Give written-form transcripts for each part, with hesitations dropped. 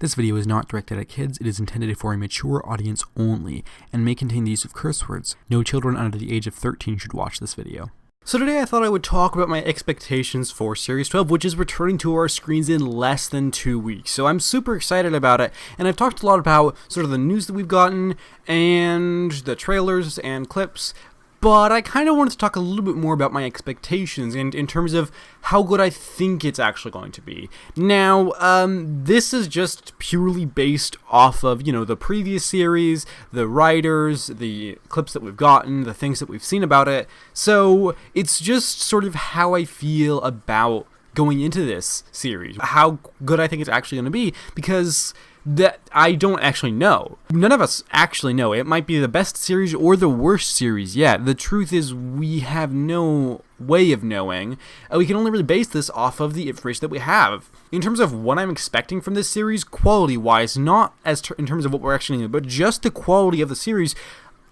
This video is not directed at kids. It is intended for a mature audience only and may contain the use of curse words. No children under the age of 13 should watch this video. So today I thought I would talk about my expectations for Series 12, which is returning to our screens in less than 2 weeks. So I'm super excited about it, and I've talked a lot about sort of the news that we've gotten and the trailers and clips, but I kind of wanted to talk a little bit more about my expectations and in terms of how good I think it's actually going to be. Now, this is just purely based off of, the previous series, the writers, the clips that we've gotten, the things that we've seen about it. So it's just sort of how I feel about going into this series, how good I think it's actually going to be, because that I don't actually know. None of us actually know. It might be the best series or the worst series yet. The truth is we have no way of knowing. We can only really base this off of the information that we have. In terms of what I'm expecting from this series, quality-wise, not as in terms of what we're actually doing, but just the quality of the series,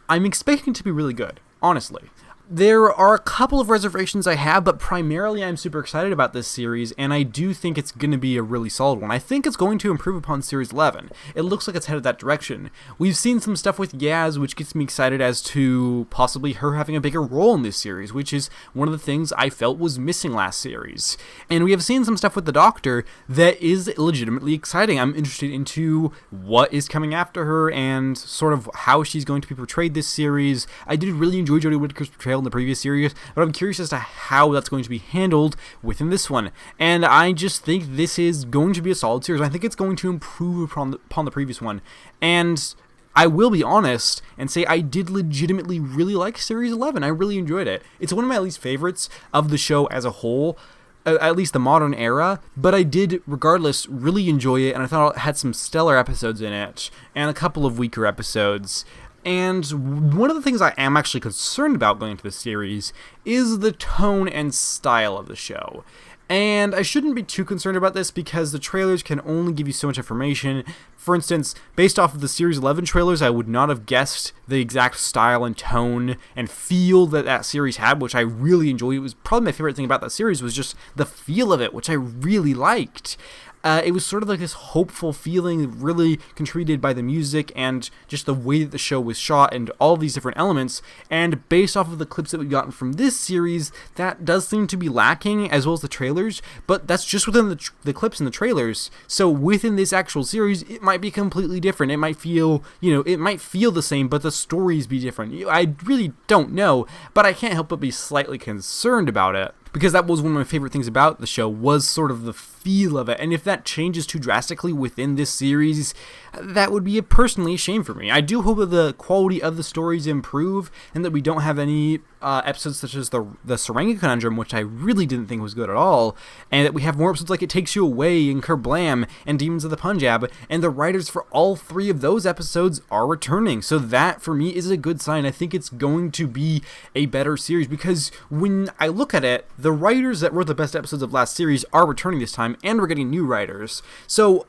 I'm expecting it to be really good, honestly. There are a couple of reservations I have, but primarily I'm super excited about this series, and I do think it's going to be a really solid one. I think it's going to improve upon Series 11. It looks like it's headed that direction. We've seen some stuff with Yaz, which gets me excited as to possibly her having a bigger role in this series, which is one of the things I felt was missing last series. And we have seen some stuff with the Doctor that is legitimately exciting. I'm interested into what is coming after her and sort of how she's going to be portrayed this series. I did really enjoy Jodie Whittaker's portrayal in the previous series, but I'm curious as to how that's going to be handled within this one. And I just think this is going to be a solid series. I think it's going to improve upon the previous one. And I will be honest and say I did legitimately really like Series 11. I really enjoyed it. It's one of my least favorites of the show as a whole, at least the modern era, but I did, regardless, really enjoy it, and I thought it had some stellar episodes in it, and a couple of weaker episodes. And one of the things I am actually concerned about going into this series is the tone and style of the show. And I shouldn't be too concerned about this because the trailers can only give you so much information. For instance, based off of the Series 11 trailers, I would not have guessed the exact style and tone and feel that series had, which I really enjoyed. It was probably my favorite thing about that series was just the feel of it, which I really liked. It was sort of like this hopeful feeling, really contributed by the music and just the way that the show was shot and all these different elements. And based off of the clips that we've gotten from this series, that does seem to be lacking, as well as the trailers. But that's just within the clips and the trailers. So within this actual series, it might be completely different. It might feel, it might feel the same, but the stories be different. I really don't know, but I can't help but be slightly concerned about it. Because that was one of my favorite things about the show, was sort of the feel of it. And if that changes too drastically within this series, that would be personally a shame for me. I do hope that the quality of the stories improve and that we don't have any episodes such as the Serenga Conundrum, which I really didn't think was good at all, and that we have more episodes like It Takes You Away and Kerblam and Demons of the Punjab, and the writers for all three of those episodes are returning. So that, for me, is a good sign. I think it's going to be a better series because when I look at it, the writers that wrote the best episodes of last series are returning this time, and we're getting new writers. So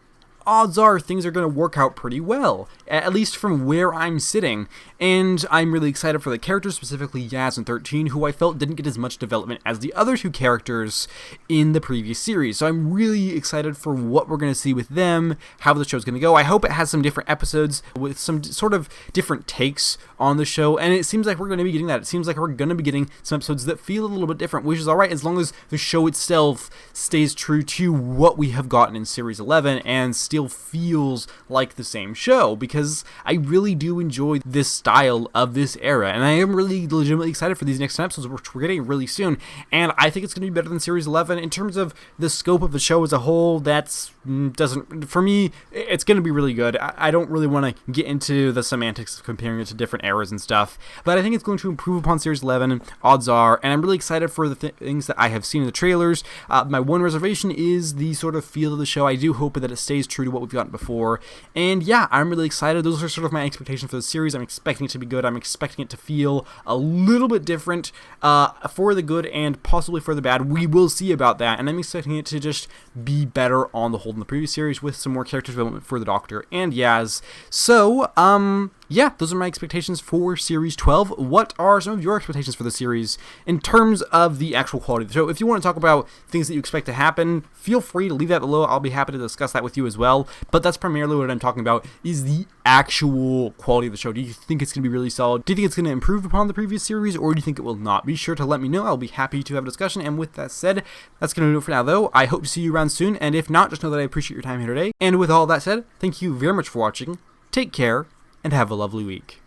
odds are things are going to work out pretty well, at least from where I'm sitting. And I'm really excited for the characters, specifically Yaz and 13, who I felt didn't get as much development as the other two characters in the previous series. So I'm really excited for what we're going to see with them, how the show's going to go. I hope it has some different episodes with some sort of different takes on the show, and it seems like we're going to be getting that. It seems like we're going to be getting some episodes that feel a little bit different, which is alright as long as the show itself stays true to what we have gotten in Series 11 and still feels like the same show, because I really do enjoy this style of this era, and I am really legitimately excited for these next episodes, which we're getting really soon, and I think it's going to be better than Series 11. In terms of the scope of the show as a whole, for me, it's going to be really good. I don't really want to get into the semantics of comparing it to different eras and stuff, but I think it's going to improve upon Series 11, odds are, and I'm really excited for the things that I have seen in the trailers. My one reservation is the sort of feel of the show. I do hope that it stays true to what we've gotten before, and yeah, I'm really excited. Those are sort of my expectations for the series. I'm expecting it to be good. I'm expecting it to feel a little bit different, for the good and possibly for the bad. We will see about that, and I'm expecting it to just be better on the whole than the previous series, with some more character development for the Doctor and Yaz. So, yeah, those are my expectations for Series 12. What are some of your expectations for the series in terms of the actual quality of the show? If you want to talk about things that you expect to happen, feel free to leave that below. I'll be happy to discuss that with you as well. But that's primarily what I'm talking about, is the actual quality of the show. Do you think it's going to be really solid? Do you think it's going to improve upon the previous series, or do you think it will not? Be sure to let me know. I'll be happy to have a discussion. And with that said, that's going to do it for now, though. I hope to see you around soon. And if not, just know that I appreciate your time here today. And with all that said, thank you very much for watching. Take care, and have a lovely week.